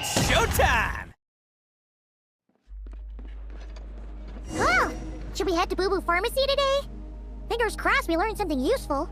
It's showtime! Oh, should we head to Boo Boo Pharmacy today? Fingers crossed we learned something useful.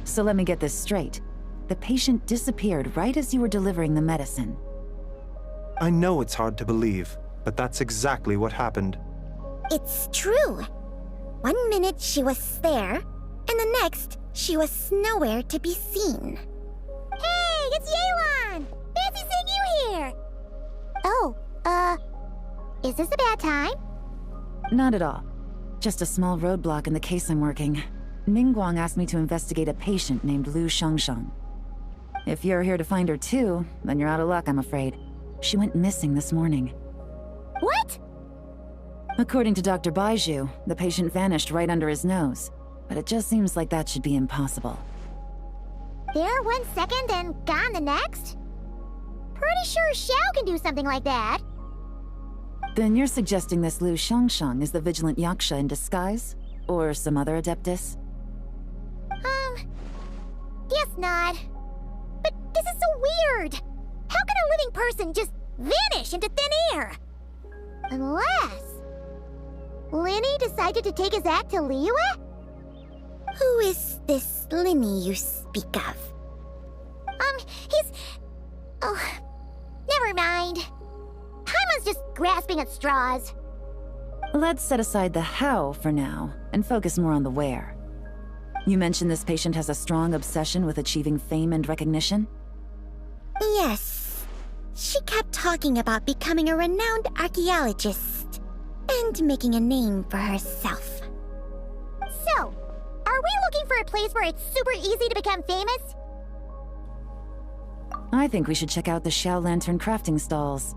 So let me get this straight. The patient disappeared right as you were delivering the medicine. I know it's hard to believe, but that's exactly what happened. It's true. 1 minute she was there, and the next she was nowhere to be seen. Hey, it's Yelan! Fancy seeing you here! Oh, is this a bad time? Not at all. Just a small roadblock in the case I'm working. Ningguang asked me to investigate a patient named Lu Shangshang. If you're here to find her too, then you're out of luck, I'm afraid. She went missing this morning. What? According to Dr. Baiju, the patient vanished right under his nose. But it just seems like that should be impossible. There 1 second and gone the next? Pretty sure Xiao can do something like that. Then you're suggesting this Lu Shangshang is the vigilant Yaksha in disguise? Or some other adeptus? Guess not. But this is so weird. How can a living person just vanish into thin air? Unless Linny decided to take his act to Liyue? Who is this Linny you speak of? He's... Oh, never mind. Paimon's just grasping at straws. Let's set aside the how for now, and focus more on the where. You mentioned this patient has a strong obsession with achieving fame and recognition? Yes. She kept talking about becoming a renowned archaeologist and making a name for herself. So, are we looking for a place where it's super easy to become famous? I think we should check out the Xiao Lantern crafting stalls.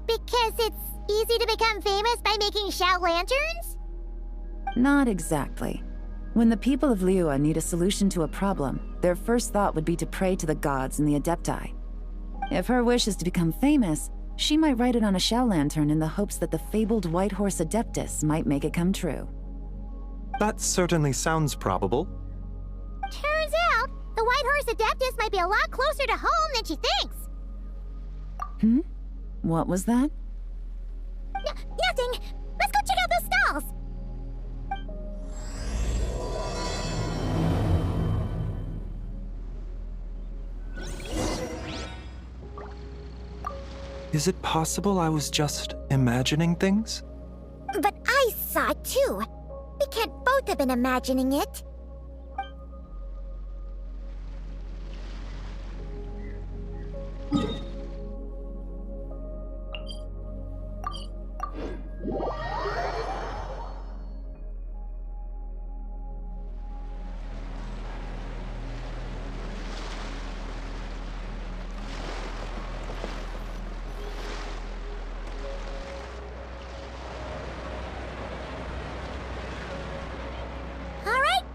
Because it's easy to become famous by making Xiao lanterns? Not exactly. When the people of Liyue need a solution to a problem, their first thought would be to pray to the gods and the Adepti. If her wish is to become famous, she might write it on a Xiao lantern in the hopes that the fabled White Horse Adeptus might make it come true. That certainly sounds probable. Turns out, the White Horse Adeptus might be a lot closer to home than she thinks. What was that? Nothing! Let's go check out those stalls! Is it possible I was just imagining things? But I saw it too. We can't both have been imagining it.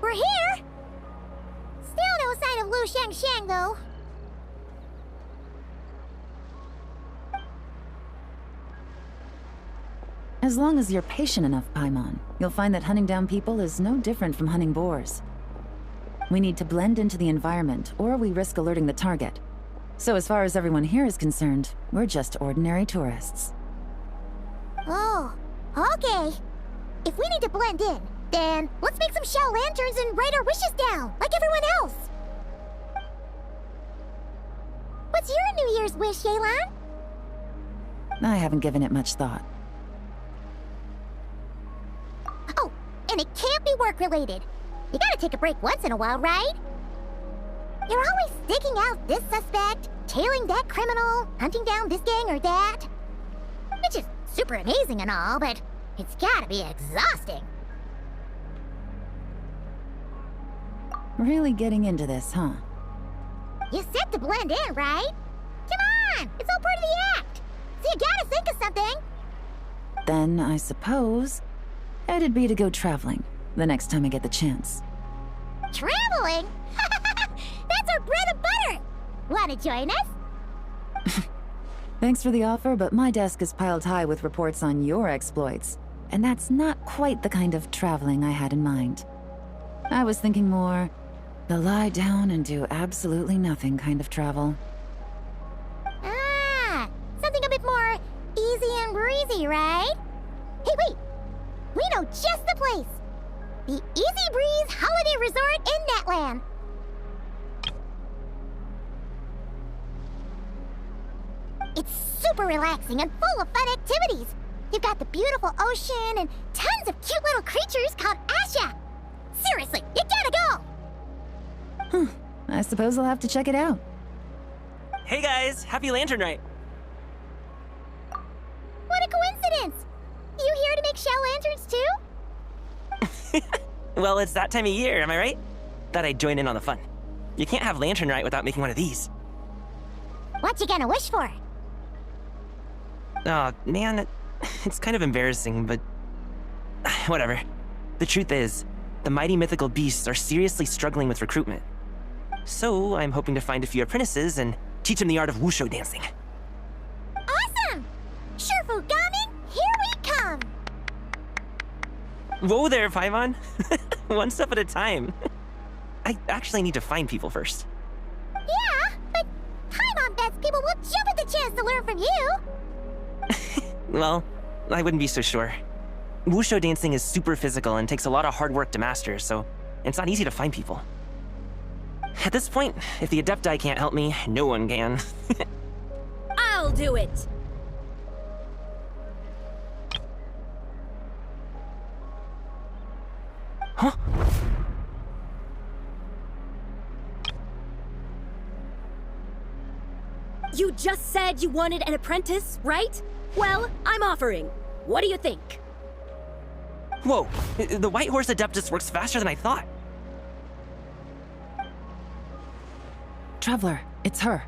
We're here! Still no sign of Lu Shangshang, though. As long as you're patient enough, Paimon, you'll find that hunting down people is no different from hunting boars. We need to blend into the environment, or we risk alerting the target. So as far as everyone here is concerned, we're just ordinary tourists. Oh, okay. If we need to blend in, then let's make some Xiao lanterns and write our wishes down, like everyone else. What's your New Year's wish, Yelan? I haven't given it much thought. Oh, and it can't be work-related. You gotta take a break once in a while, right? You're always digging out this suspect, tailing that criminal, hunting down this gang or that. Which is super amazing and all, but it's gotta be exhausting. Really getting into this, huh? You said to blend in, right? Come on! It's all part of the act! So you gotta think of something! Then, I suppose, it'd be to go traveling the next time I get the chance. Traveling? That's our bread and butter! Wanna join us? Thanks for the offer, but my desk is piled high with reports on your exploits. And that's not quite the kind of traveling I had in mind. I was thinking more the lie down and do absolutely nothing kind of travel. Ah, something a bit more easy and breezy, right? Hey, wait! We know just the place! The Easy Breeze Holiday Resort in Netland! It's super relaxing and full of fun activities! You've got the beautiful ocean and tons of cute little creatures called Asha! Seriously, you gotta go! I suppose I'll have to check it out. Hey guys, happy Lanternlit! What a coincidence! You here to make shell lanterns too? Well, it's that time of year, am I right? Thought I'd join in on the fun. You can't have Lanternlit without making one of these. What you gonna wish for? Oh, man, it's kind of embarrassing, but whatever. The truth is, the mighty mythical beasts are seriously struggling with recruitment. So I'm hoping to find a few apprentices and teach them the art of wushu dancing. Awesome! Sherfu Gaming, here we come! Whoa there, Paimon. One step at a time. I actually need to find people first. Yeah, but Paimon bets people will jump at the chance to learn from you! Well, I wouldn't be so sure. Wushu dancing is super physical and takes a lot of hard work to master, so it's not easy to find people. At this point, if the Adepti can't help me, no one can. I'll do it! Huh? You just said you wanted an apprentice, right? Well, I'm offering. What do you think? Whoa, the White Horse Adeptus works faster than I thought. Traveler, it's her.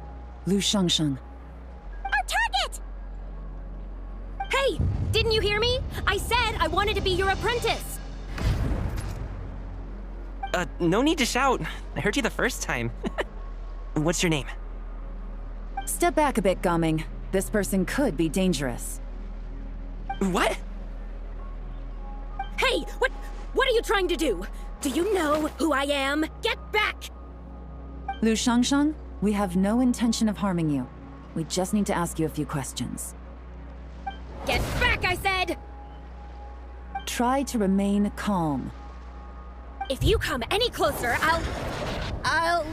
Lu Shangsheng. Our target! Hey! Didn't you hear me? I said I wanted to be your apprentice! No need to shout. I heard you the first time. What's your name? Step back a bit, Gaming. This person could be dangerous. What? Hey! What are you trying to do? Do you know who I am? Get back! Lu Shangsheng, we have no intention of harming you. We just need to ask you a few questions. Get back, I said! Try to remain calm. If you come any closer, I'll...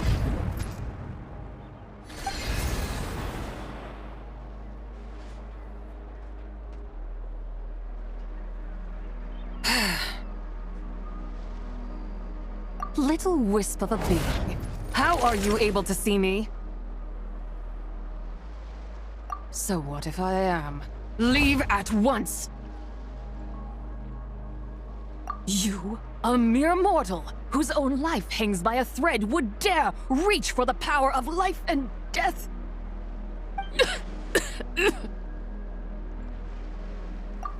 Little wisp of a being. How are you able to see me? So what if I am? Leave at once! You, a mere mortal, whose own life hangs by a thread, would dare reach for the power of life and death?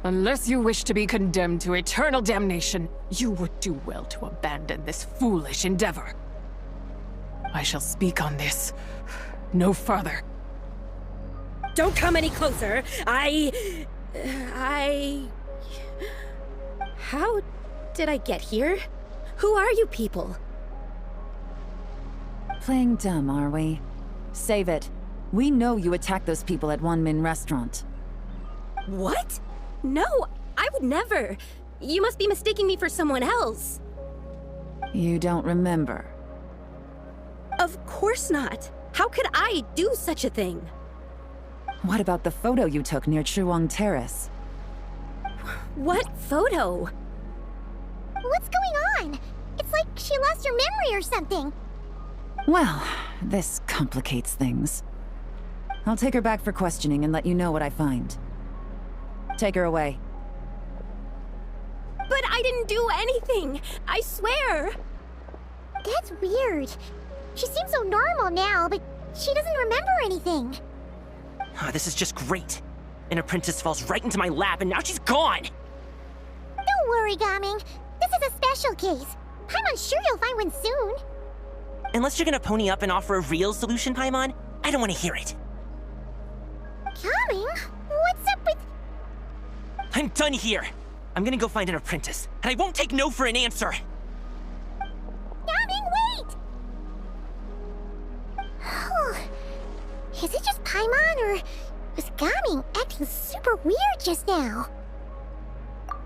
Unless you wish to be condemned to eternal damnation, you would do well to abandon this foolish endeavor. I shall speak on this no further. Don't come any closer. How did I get here? Who are you people? Playing dumb, are we? Save it. We know you attacked those people at One Min Restaurant. What? No, I would never. You must be mistaking me for someone else. You don't remember. Of course not. How could I do such a thing? What about the photo you took near Chuang Terrace? What photo? What's going on? It's like she lost her memory or something. Well, this complicates things. I'll take her back for questioning and let you know what I find. Take her away. But I didn't do anything. I swear. That's It's weird. She seems so normal now, but she doesn't remember anything. Oh, this is just great. An apprentice falls right into my lap and now she's gone! Don't worry, Gaming. This is a special case. Paimon's sure you'll find one soon. Unless you're gonna pony up and offer a real solution, Paimon, I don't want to hear it. Gaming? What's up with... I'm done here. I'm gonna go find an apprentice, and I won't take no for an answer. Gaming, wait! Is it just Paimon, or was Gaming acting super weird just now?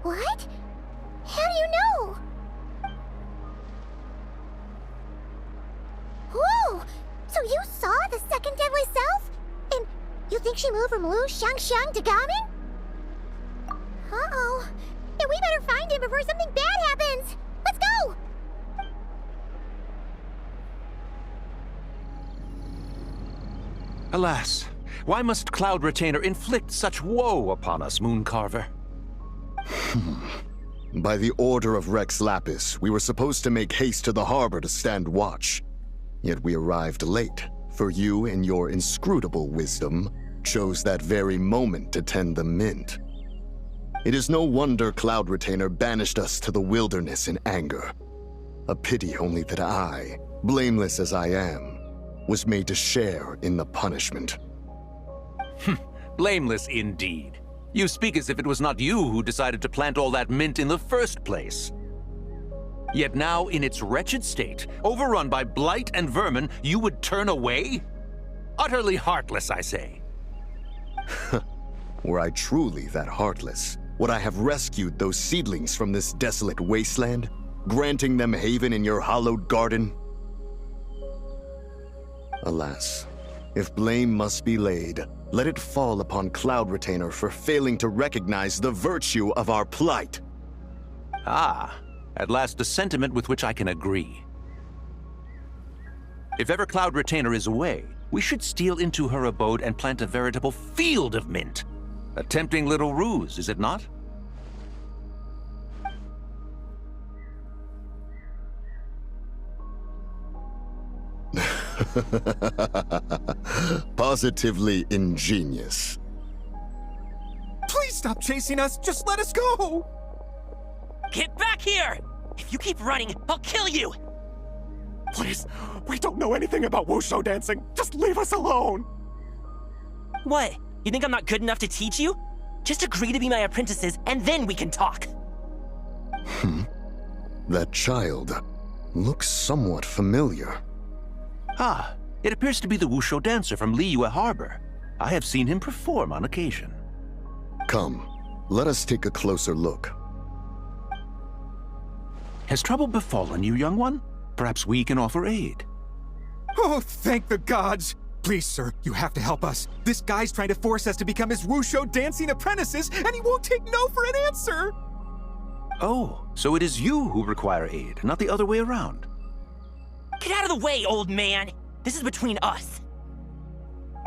What? How do you know? Whoa! So you saw the second deadly self? And you think she moved from Lu Xiangxiang to Gaming? Uh-oh. Then we better find him before something bad happens! Let's go! Alas, why must Cloud Retainer inflict such woe upon us, Mooncarver? By the order of Rex Lapis, we were supposed to make haste to the harbor to stand watch. Yet we arrived late, for you, in your inscrutable wisdom, chose that very moment to tend the mint. It is no wonder Cloud Retainer banished us to the wilderness in anger. A pity only that I, blameless as I am, was made to share in the punishment. Blameless indeed. You speak as if it was not you who decided to plant all that mint in the first place. Yet now, in its wretched state, overrun by blight and vermin, you would turn away? Utterly heartless, I say. Were I truly that heartless, would I have rescued those seedlings from this desolate wasteland, granting them haven in your hallowed garden? Alas, if blame must be laid, let it fall upon Cloud Retainer for failing to recognize the virtue of our plight. Ah, at last a sentiment with which I can agree. If ever Cloud Retainer is away, we should steal into her abode and plant a veritable field of mint. A tempting little ruse, is it not? Positively ingenious. Please stop chasing us! Just let us go! Get back here! If you keep running, I'll kill you! Please, we don't know anything about wushu dancing. Just leave us alone! What? You think I'm not good enough to teach you? Just agree to be my apprentices, and then we can talk. That child looks somewhat familiar. Ah, it appears to be the Wushu dancer from Liyue Harbor. I have seen him perform on occasion. Come, let us take a closer look. Has trouble befallen you, young one? Perhaps we can offer aid. Oh, thank the gods! Please, sir, you have to help us. This guy's trying to force us to become his wushu dancing apprentices, and he won't take no for an answer! Oh, so it is you who require aid, not the other way around. Get out of the way, old man! This is between us.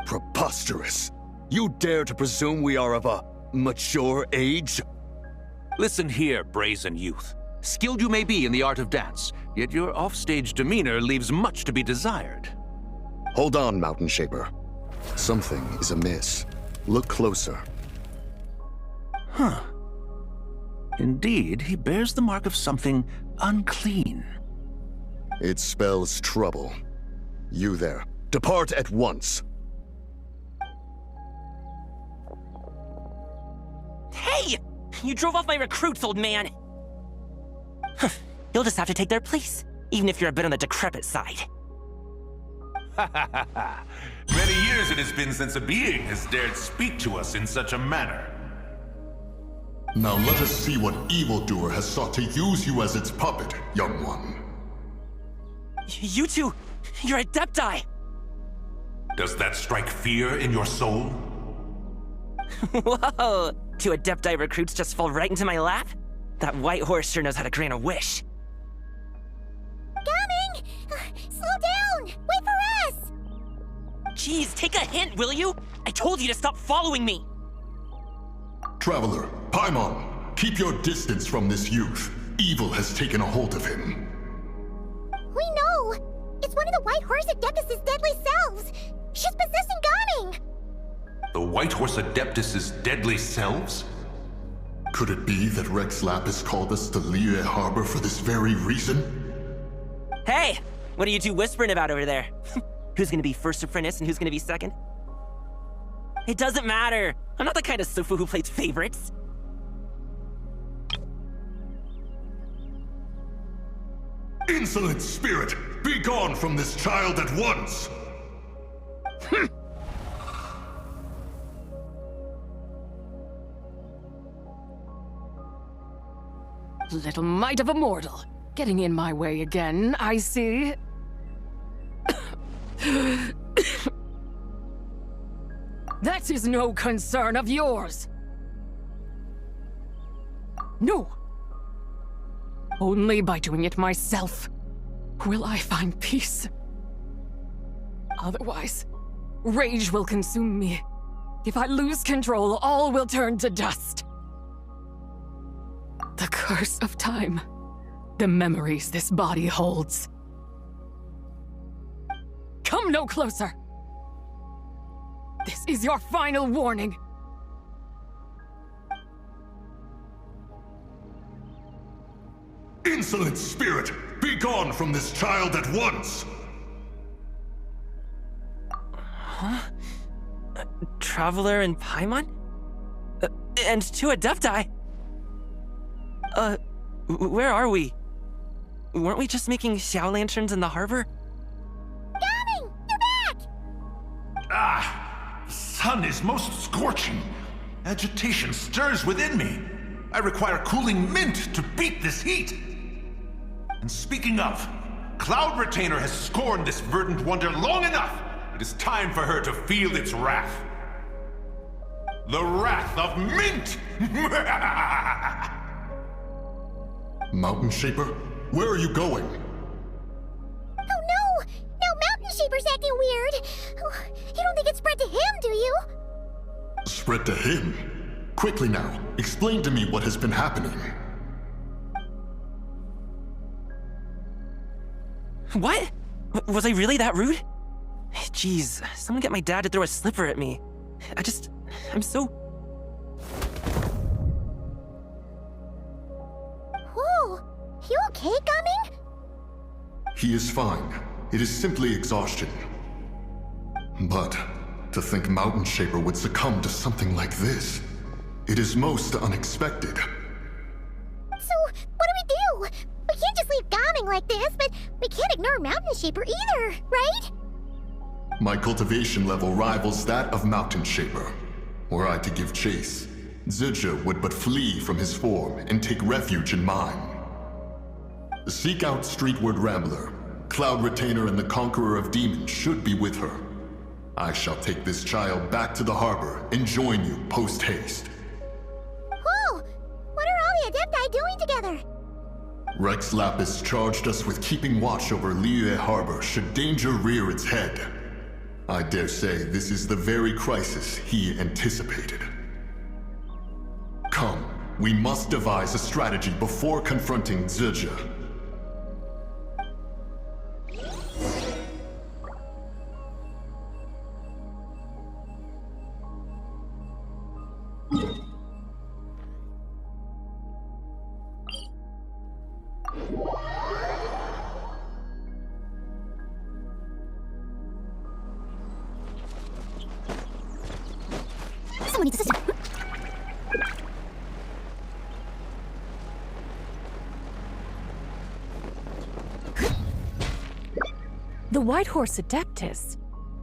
Preposterous! You dare to presume we are of a mature age? Listen here, brazen youth. Skilled you may be in the art of dance, yet your offstage demeanor leaves much to be desired. Hold on, Mountain Shaper. Something is amiss. Look closer. Huh. Indeed, he bears the mark of something unclean. It spells trouble. You there, depart at once. Hey! You drove off my recruits, old man! You'll just have to take their place, even if you're a bit on the decrepit side. Many years it has been since a being has dared speak to us in such a manner. Now let us see what evildoer has sought to use you as its puppet, young one. You two, you're Adepti! Does that strike fear in your soul? Whoa! Two Adepti recruits just fall right into my lap? That white horse sure knows how to grant a wish. Coming! Slow down! Wait for us! Jeez, take a hint, will you? I told you to stop following me! Traveler, Paimon, keep your distance from this youth. Evil has taken a hold of him. We know! No! It's one of the White Horse Adeptus' deadly selves! She's possessing Gaming! The White Horse Adeptus' deadly selves? Could it be that Rex Lapis called us to Liyue Harbor for this very reason? Hey! What are you two whispering about over there? Who's gonna be first apprentice and who's gonna be second? It doesn't matter! I'm not the kind of Sufu who plays favorites! Insolent spirit! Be gone from this child at once! Little mite of a mortal. Getting in my way again, I see. That is no concern of yours. No. Only by doing it myself will I find peace. Otherwise, rage will consume me. If I lose control, all will turn to dust. The curse of time. The memories this body holds. Come no closer! This is your final warning. Insolent spirit! Be gone from this child at once! Huh? Traveler and Paimon? And two Adepti? Where are we? Weren't we just making Xiao lanterns in the harbor? Gaming! You're back! Ah! The sun is most scorching. Agitation stirs within me. I require cooling mint to beat this heat. And speaking of, Cloud Retainer has scorned this verdant wonder long enough. It is time for her to feel its wrath. The wrath of mint! Mountain Shaper? Where are you going? Oh no! Now Mountain Shaper's acting weird! Oh, you don't think it spread to him, do you? Spread to him? Quickly now, explain to me what has been happening. What? Was I really that rude? Jeez, someone get my dad to throw a slipper at me. I'm so... Whoa! You okay, Gaming? He is fine. It is simply exhaustion. But to think Mountain Shaper would succumb to something like this, it is most unexpected. So, what do? We can't just leave Gaming like this, but we can't ignore Mountain Shaper either, right? My cultivation level rivals that of Mountain Shaper. Were I to give chase, Zizha would but flee from his form and take refuge in mine. Seek out Streetward Rambler. Cloud Retainer and the Conqueror of Demons should be with her. I shall take this child back to the harbor and join you post-haste. Whoa! What are all the Adepti doing together? Rex Lapis charged us with keeping watch over Liyue Harbor should danger rear its head. I dare say this is the very crisis he anticipated. Come, we must devise a strategy before confronting Zizha. Someone needs assistance. The White Horse Adeptus?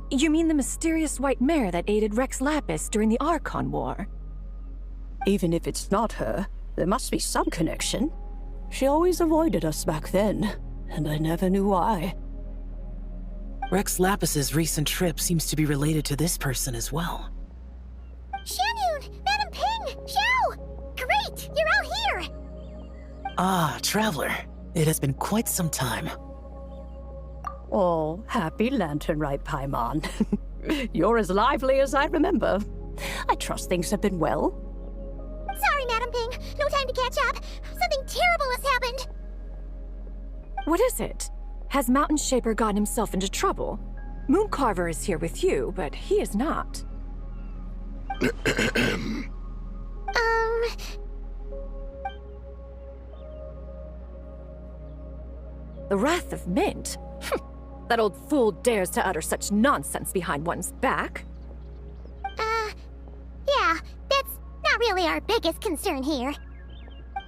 You mean the mysterious white mare that aided Rex Lapis during the Archon War? Even if it's not her, there must be some connection. She always avoided us back then, and I never knew why. Rex Lapis's recent trip seems to be related to this person as well. Xianyun! Madam Ping! Xiao! Great! You're out here! Ah, Traveler. It has been quite some time. Oh, happy Lanternlit, Paimon. You're as lively as I remember. I trust things have been well. Sorry, Madam Ping. No time to catch up. Something terrible has happened. What is it? has Mountain Shaper gotten himself into trouble? Mooncarver is here with you, but he is not. The Wrath of Mint? That old fool dares to utter such nonsense behind one's back. Yeah, that's not really our biggest concern here.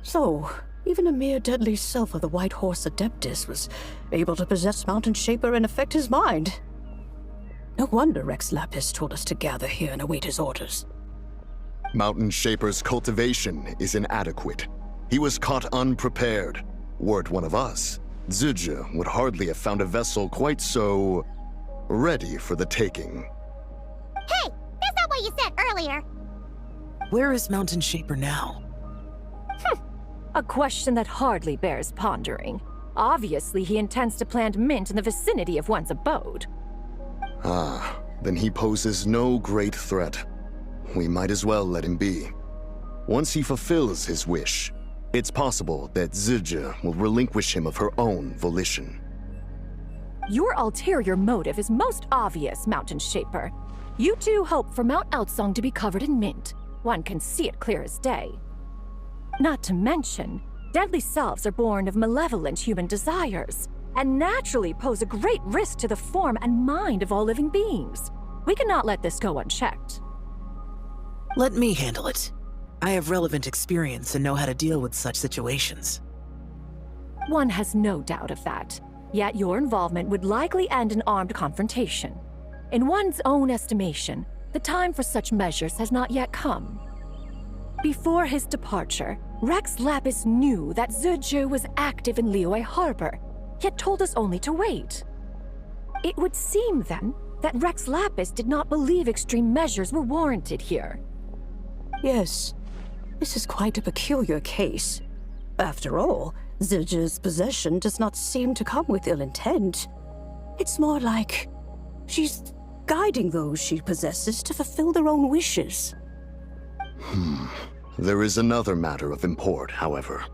So, even a mere deadly self of the White Horse Adeptus was able to possess Mountain Shaper and affect his mind. No wonder Rex Lapis told us to gather here and await his orders. Mountain Shaper's cultivation is inadequate. He was caught unprepared. Were it one of us, Zidja would hardly have found a vessel quite so ready for the taking. Hey, that's not what you said earlier. Where is Mountain Shaper now? A question that hardly bears pondering. Obviously, he intends to plant mint in the vicinity of one's abode. Ah, then he poses no great threat. We might as well let him be. Once he fulfills his wish, it's possible that Zidja will relinquish him of her own volition. Your ulterior motive is most obvious, Mountain Shaper. You two hope for Mount Eltsong to be covered in mint. One can see it clear as day. Not to mention, deadly selves are born of malevolent human desires, and naturally pose a great risk to the form and mind of all living beings. We cannot let this go unchecked. Let me handle it. I have relevant experience and know how to deal with such situations. One has no doubt of that. Yet your involvement would likely end in armed confrontation. In one's own estimation, the time for such measures has not yet come. Before his departure, Rex Lapis knew that Zidja was active in Liyue Harbor, yet told us only to wait. It would seem, then, that Rex Lapis did not believe extreme measures were warranted here. Yes, this is quite a peculiar case. After all, Zidja's possession does not seem to come with ill intent. It's more like she's guiding those she possesses to fulfill their own wishes. There is another matter of import, however.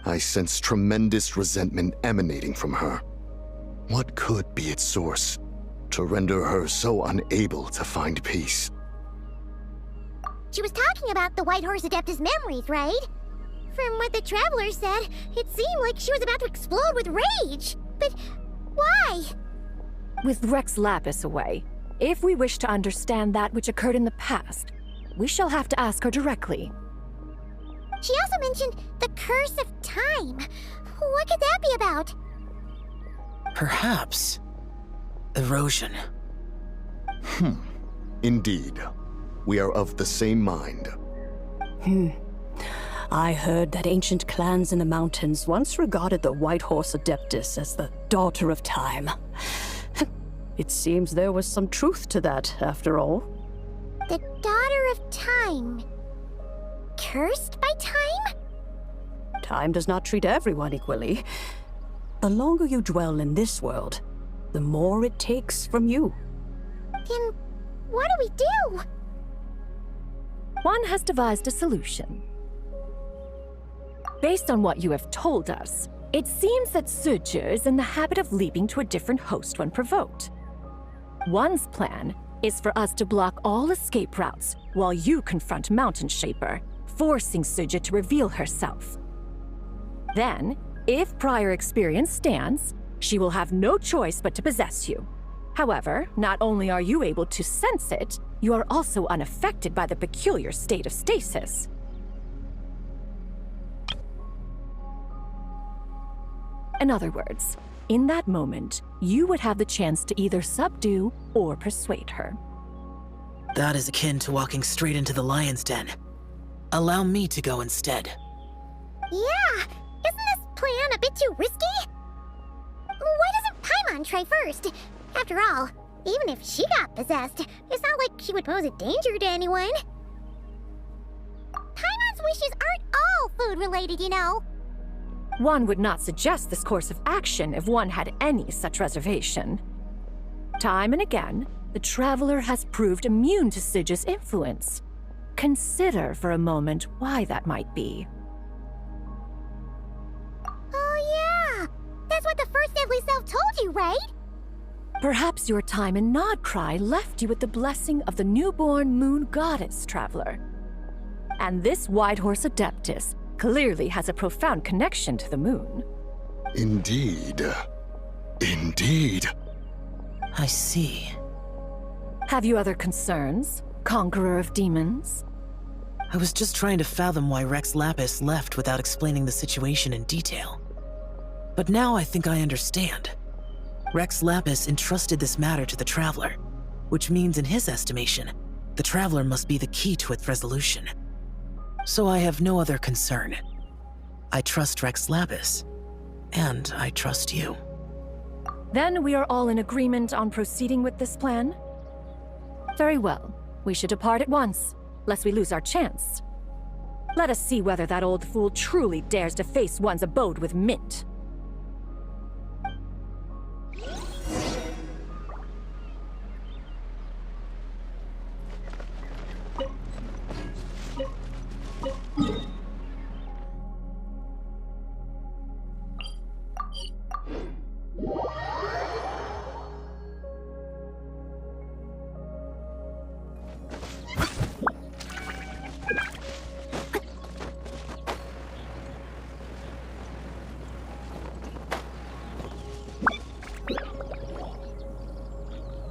I sense tremendous resentment emanating from her. What could be its source to render her so unable to find peace? She was talking about the White Horse Adeptus memories, right? From what the Traveler said, it seemed like she was about to explode with rage. But why? With Rex Lapis away, if we wish to understand that which occurred in the past, we shall have to ask her directly. She also mentioned the Curse of Time. What could that be about? Perhaps erosion. Indeed. We are of the same mind. I heard that ancient clans in the mountains once regarded the White Horse Adeptus as the Daughter of Time. It seems there was some truth to that, after all. The Daughter of Time. Cursed by time? Time does not treat everyone equally. The longer you dwell in this world, the more it takes from you. Then what do we do? One has devised a solution. Based on what you have told us, it seems that Zidja is in the habit of leaping to a different host when provoked. One's plan is for us to block all escape routes while you confront Mountain Shaper, forcing Zidja to reveal herself. Then, if prior experience stands, she will have no choice but to possess you. However, not only are you able to sense it, you are also unaffected by the peculiar state of stasis. In other words, in that moment, you would have the chance to either subdue or persuade her. That is akin to walking straight into the lion's den. Allow me to go instead. Yeah, isn't this plan a bit too risky? Why doesn't Paimon try first? After all, even if she got possessed, it's not like she would pose a danger to anyone. Paimon's wishes aren't all food-related, you know. One would not suggest this course of action if one had any such reservation. Time and again, the Traveler has proved immune to Zidja's influence. Consider for a moment why that might be. Oh yeah, that's what positively self-told you, right? Perhaps your time in Nodcry left you with the blessing of the newborn moon goddess, Traveler. And this Whitehorse Adeptus clearly has a profound connection to the moon. Indeed. Indeed. I see. Have you other concerns, Conqueror of Demons? I was just trying to fathom why Rex Lapis left without explaining the situation in detail. But now I think I understand. Rex Lapis entrusted this matter to the Traveler, which means in his estimation, the Traveler must be the key to its resolution. So I have no other concern. I trust Rex Lapis, and I trust you. Then we are all in agreement on proceeding with this plan? Very well. We should depart at once, lest we lose our chance. Let us see whether that old fool truly dares to face one's abode with Mint.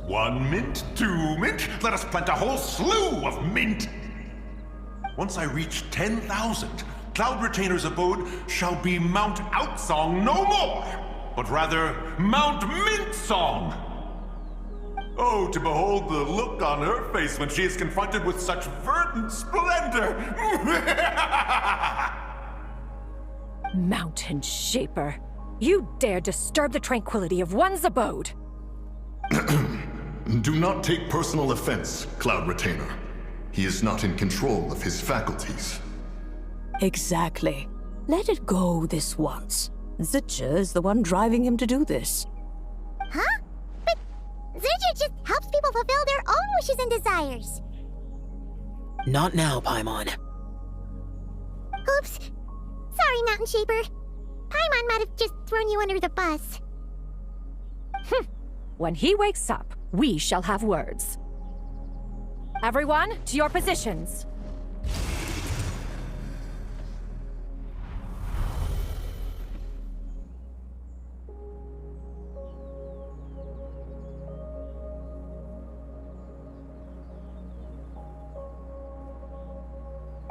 One mint, 2 mint, let us plant a whole slew of mint! Once I reach 10,000, Cloud Retainer's abode shall be Mount Outsong no more, but rather Mount Mintsong! Oh, to behold the look on her face when she is confronted with such verdant splendor! Mountain Shaper, you dare disturb the tranquility of one's abode! Do not take personal offense, Cloud Retainer. He is not in control of his faculties. Exactly. Let it go this once. Zidja is the one driving him to do this. Huh? But Zidja just helps people fulfill their own wishes and desires. Not now, Paimon. Oops. Sorry, Mountain Shaper. Paimon might have just thrown you under the bus. When he wakes up, we shall have words. Everyone, to your positions.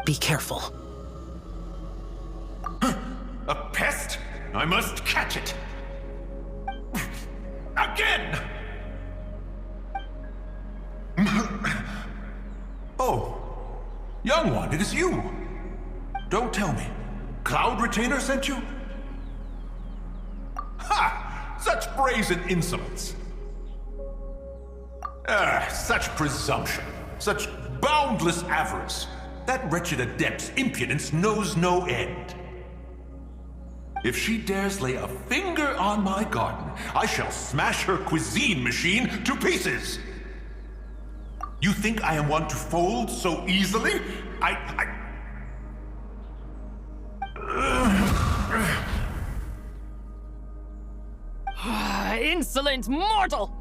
Be careful. A pest? I must catch it! Again! Oh, young one, it is you. Don't tell me. Cloud Retainer sent you? Ha! Such brazen insolence. Such presumption. Such boundless avarice. That wretched adept's impudence knows no end. If she dares lay a finger on my garden, I shall smash her cuisine machine to pieces! You think I am one to fold so easily? Insolent mortal!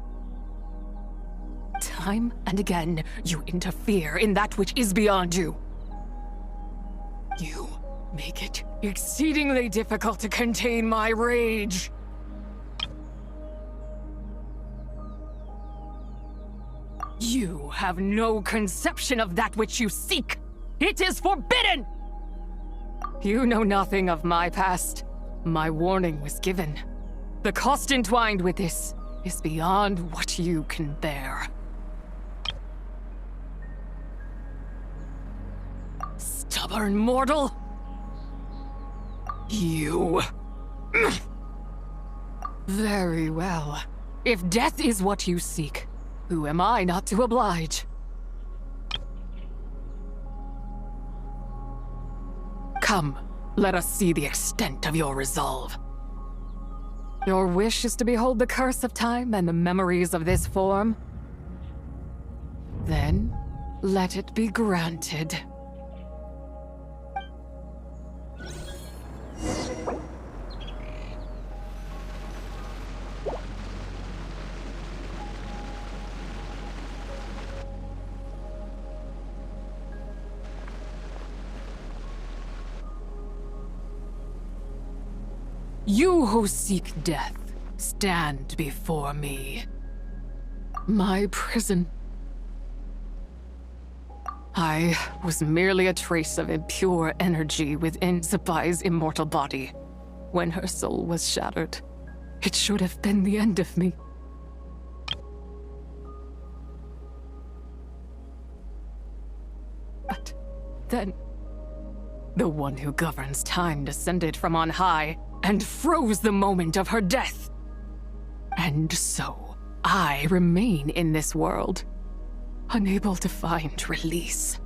Time and again, you interfere in that which is beyond you. You make it exceedingly difficult to contain my rage. You have no conception of that which you seek. It is forbidden! You know nothing of my past. My warning was given. The cost entwined with this is beyond what you can bear. Stubborn mortal! You... Very well. If death is what you seek, who am I not to oblige? Come, let us see the extent of your resolve. Your wish is to behold the curse of time and the memories of this form? Then, let it be granted. You who seek death, stand before me. My prison. I was merely a trace of impure energy within Zabai's immortal body. When her soul was shattered, it should have been the end of me. But then, the one who governs time descended from on high and froze the moment of her death. And so, I remain in this world, unable to find release.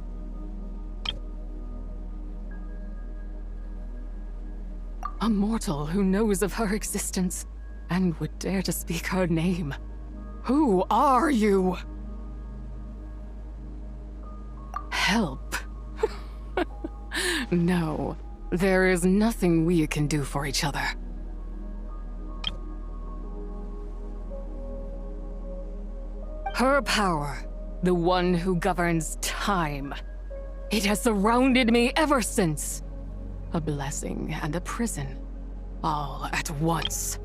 A mortal who knows of her existence and would dare to speak her name. Who are you? Help. No, there is nothing we can do for each other. Her power, the one who governs time. It has surrounded me ever since. A blessing and a prison, all at once.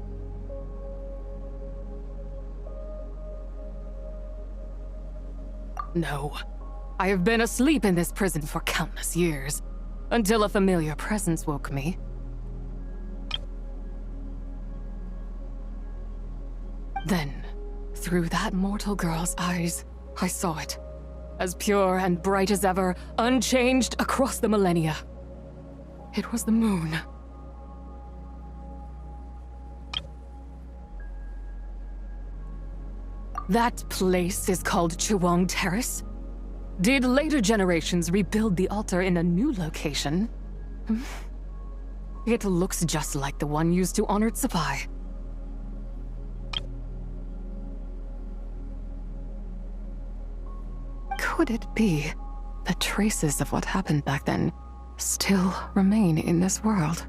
No, I have been asleep in this prison for countless years, until a familiar presence woke me. Then, through that mortal girl's eyes, I saw it, as pure and bright as ever, unchanged across the millennia. It was the moon. That place is called Chiwang Terrace. Did later generations rebuild the altar in a new location? It looks just like the one used to honor Zabai. Could it be that traces of what happened back then still remain in this world?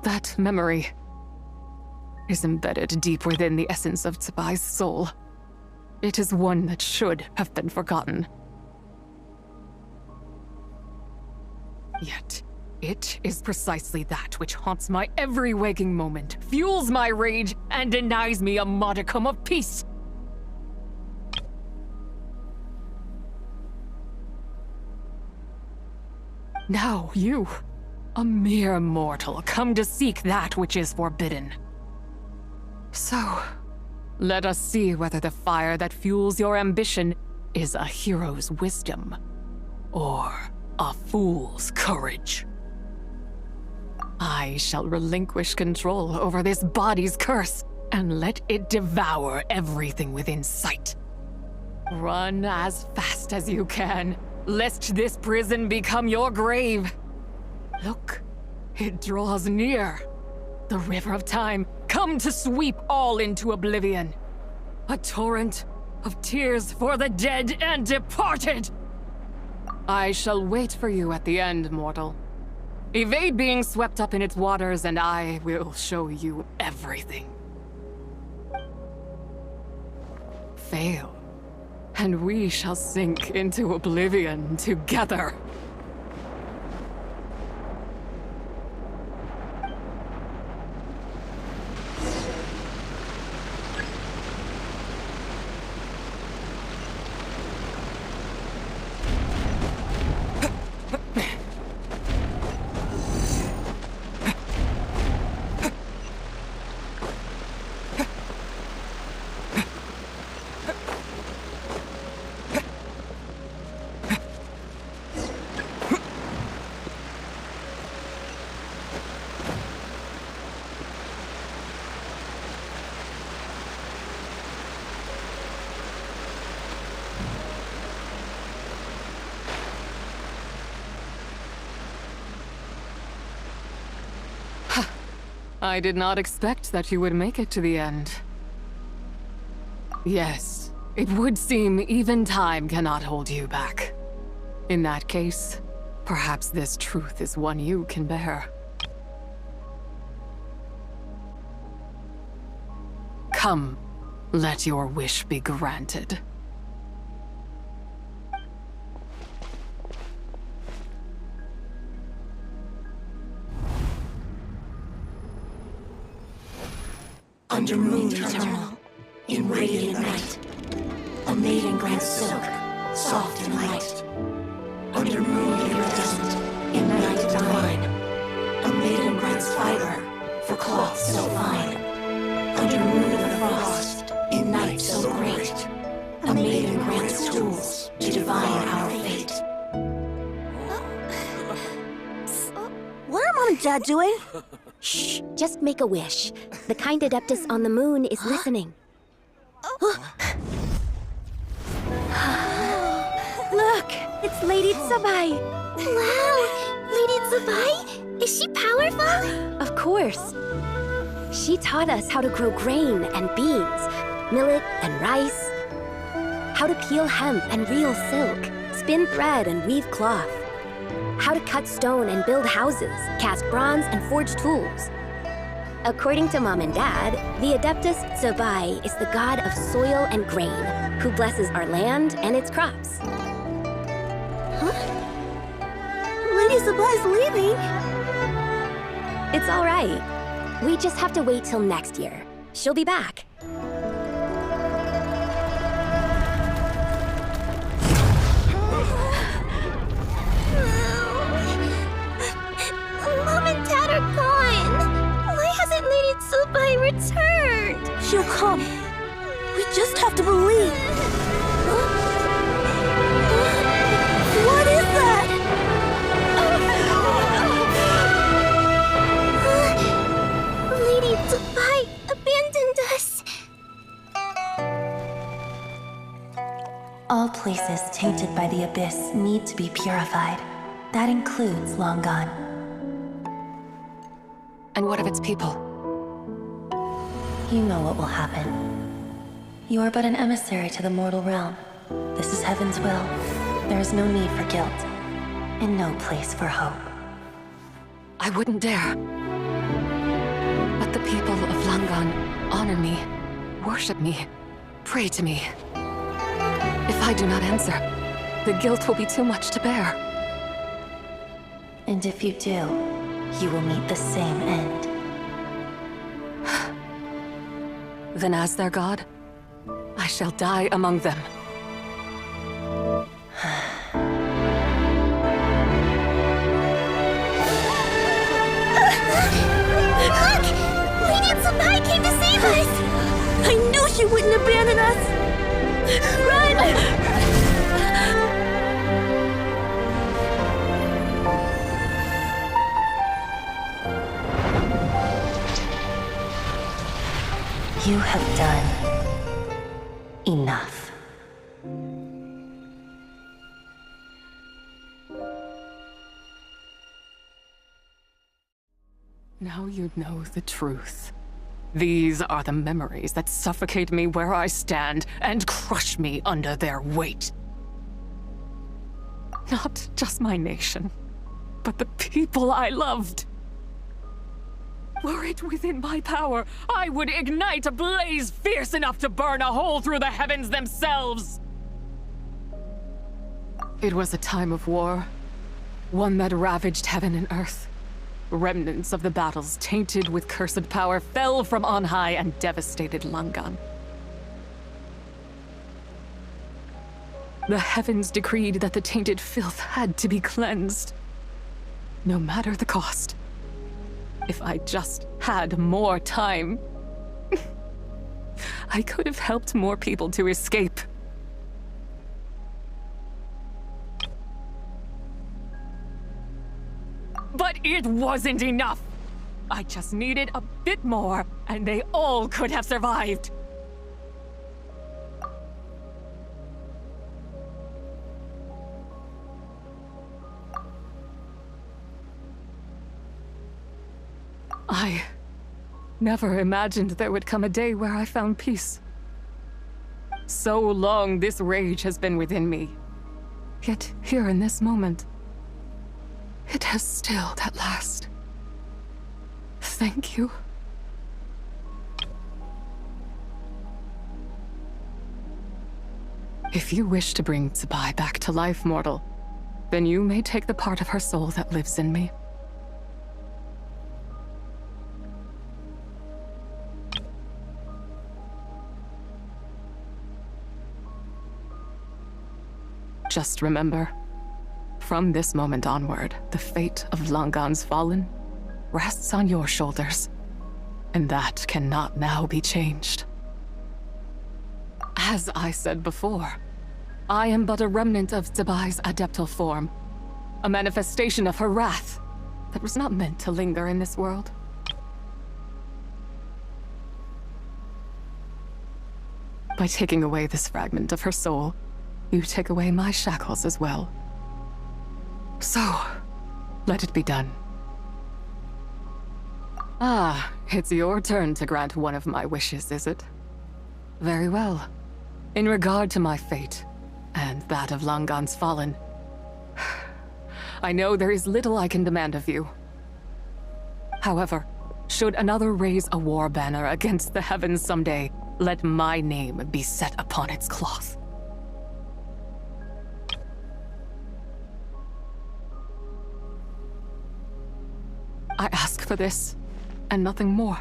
That memory is embedded deep within the essence of Zabai's soul. It is one that should have been forgotten. Yet, it is precisely that which haunts my every waking moment, fuels my rage, and denies me a modicum of peace. Now you, a mere mortal, come to seek that which is forbidden. So, let us see whether the fire that fuels your ambition is a hero's wisdom, or a fool's courage. I shall relinquish control over this body's curse, and let it devour everything within sight. Run as fast as you can, lest this prison become your grave. Look, it draws near. The river of time, come to sweep all into oblivion. A torrent of tears for the dead and departed. I shall wait for you at the end, mortal. Evade being swept up in its waters, and I will show you everything. Fail, and we shall sink into oblivion together. I did not expect that you would make it to the end. Yes, it would seem even time cannot hold you back. In that case, perhaps this truth is one you can bear. Come, let your wish be granted. Under moon eternal, in radiant night, a maiden grants silk, soft and light. Under moon iridescent, in night divine, a maiden grants fiber, for cloth so fine. Under moon of frost, in night so great, a maiden grants tools to divine our fate. What are Mom and Dad doing? Shh, just make a wish. The kind Adeptus on the moon is listening. Look, it's Lady Tsabai. Wow, Lady Tsabai? Is she powerful? Of course. She taught us how to grow grain and beans, millet and rice, how to peel hemp and reel silk, spin thread and weave cloth, how to cut stone and build houses, cast bronze and forge tools. According to Mom and Dad, the Adeptus Tsabai is the god of soil and grain, who blesses our land and its crops. Huh? Lady Tsabai's leaving. It's all right. We just have to wait till next year. She'll be back. Mom and Dad are gone. Why hasn't Lady Tsabai returned? She'll come. We just have to believe. What is that? Lady Tsabai abandoned us. All places tainted by the abyss need to be purified. That includes Long Gone. And what of its people? You know what will happen. You are but an emissary to the mortal realm. This is Heaven's will. There is no need for guilt, and no place for hope. I wouldn't dare. But the people of Langan honor me, worship me, pray to me. If I do not answer, the guilt will be too much to bear. And if you do, you will meet the same end. Then as their god, I shall die among them. Look! Lady Tsabai came to save us! I knew she wouldn't abandon us! Run! You have done enough. Now you know the truth. These are the memories that suffocate me where I stand and crush me under their weight. Not just my nation, but the people I loved. Were it within my power, I would ignite a blaze fierce enough to burn a hole through the heavens themselves. It was a time of war, one that ravaged heaven and earth. Remnants of the battles tainted with cursed power fell from on high and devastated Langan. The heavens decreed that the tainted filth had to be cleansed, no matter the cost. If I just had more time, I could have helped more people to escape. But it wasn't enough. I just needed a bit more, and they all could have survived. I never imagined there would come a day where I found peace. So long this rage has been within me. Yet here in this moment, it has stilled at last. Thank you. If you wish to bring Tsabai back to life, mortal, then you may take the part of her soul that lives in me. Just remember, from this moment onward, the fate of Langan's Fallen rests on your shoulders, and that cannot now be changed. As I said before, I am but a remnant of Zabai's adeptal form, a manifestation of her wrath that was not meant to linger in this world. By taking away this fragment of her soul, you take away my shackles as well. So, let it be done. Ah, it's your turn to grant one of my wishes, is it? Very well. In regard to my fate, and that of Langan's Fallen, I know there is little I can demand of you. However, should another raise a war banner against the heavens someday, let my name be set upon its cloth. I ask for this, and nothing more.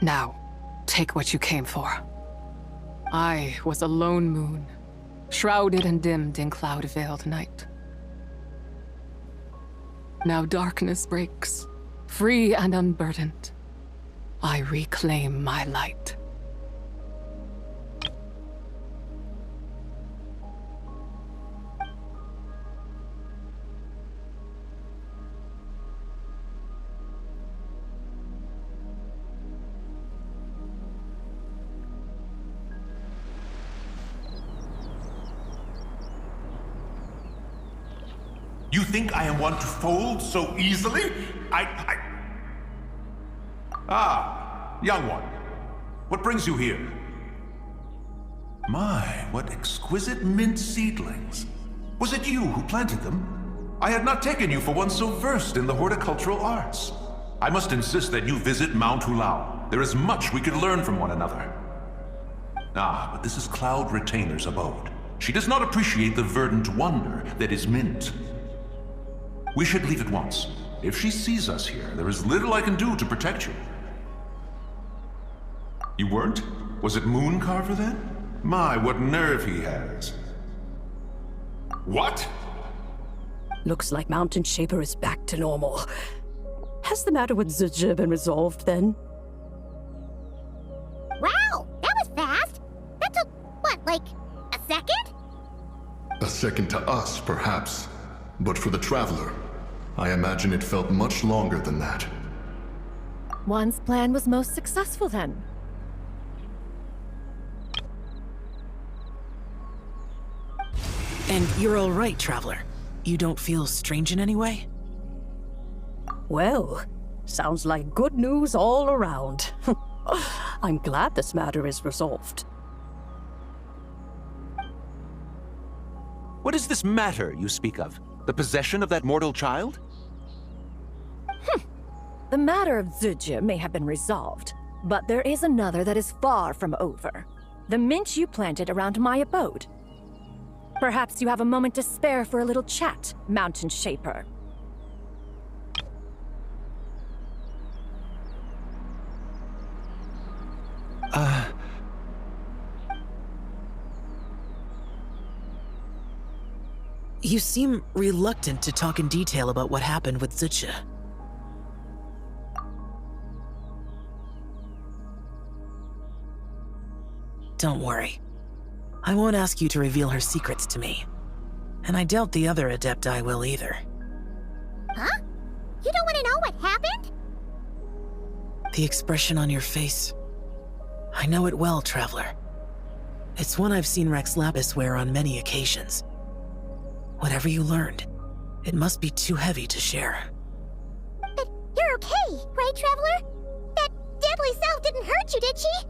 Now, take what you came for. I was a lone moon, shrouded and dimmed in cloud-veiled night. Now darkness breaks, free and unburdened. I reclaim my light. You think I am one to fold so easily? Ah, young one. What brings you here? My, what exquisite mint seedlings. Was it you who planted them? I had not taken you for one so versed in the horticultural arts. I must insist that you visit Mount Hulao. There is much we could learn from one another. Ah, but this is Cloud Retainer's abode. She does not appreciate the verdant wonder that is mint. We should leave at once. If she sees us here, there is little I can do to protect you. You weren't? Was it Mooncarver then? My, what nerve he has. What? Looks like Mountain Shaper is back to normal. Has the matter with Zizha been resolved then? Wow, that was fast! That took, what, like, a second? A second to us, perhaps. But for the Traveler, I imagine it felt much longer than that. One's plan was most successful then. And you're all right, Traveler. You don't feel strange in any way? Well, sounds like good news all around. I'm glad this matter is resolved. What is this matter you speak of? The possession of that mortal child? The matter of Zizha may have been resolved, but there is another that is far from over. The mint you planted around my abode. Perhaps you have a moment to spare for a little chat, Mountain Shaper. You seem reluctant to talk in detail about what happened with Zizha. Don't worry. I won't ask you to reveal her secrets to me. And I doubt the other Adepti will either. Huh? You don't want to know what happened? The expression on your face. I know it well, Traveler. It's one I've seen Rex Lapis wear on many occasions. Whatever you learned, it must be too heavy to share. But you're okay, right, Traveler? That deadly self didn't hurt you, did she?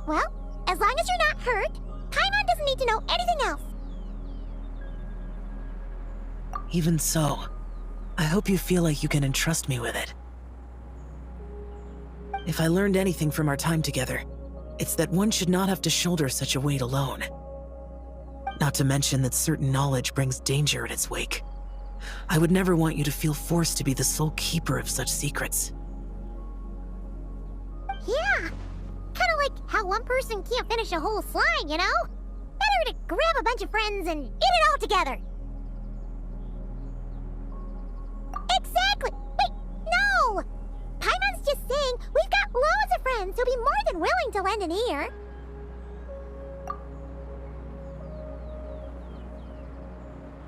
Well, as long as you're not hurt, Paimon doesn't need to know anything else. Even so, I hope you feel like you can entrust me with it. If I learned anything from our time together, it's that one should not have to shoulder such a weight alone. Not to mention that certain knowledge brings danger in its wake. I would never want you to feel forced to be the sole keeper of such secrets. how one person can't finish a whole slime, you know? Better to grab a bunch of friends and eat it all together. Exactly! Wait, no! Paimon's just saying we've got loads of friends who'll be more than willing to lend an ear.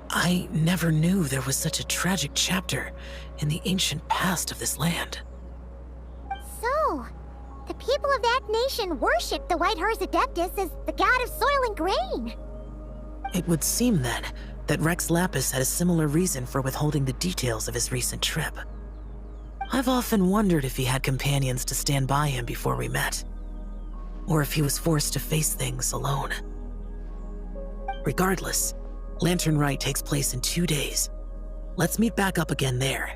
I never knew there was such a tragic chapter in the ancient past of this land. So, the people of that nation worship the White Horse Adeptus as the god of soil and grain. It would seem then that Rex Lapis had a similar reason for withholding the details of his recent trip. I've often wondered if he had companions to stand by him before we met, or if he was forced to face things alone. Regardless, Lanternlit takes place in 2 days. Let's meet back up again there.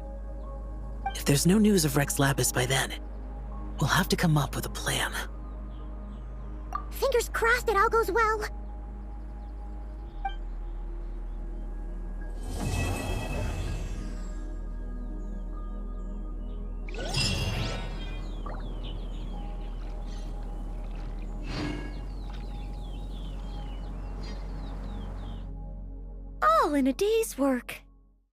If there's no news of Rex Lapis by then, we'll have to come up with a plan. Fingers crossed it all goes well. All in a day's work.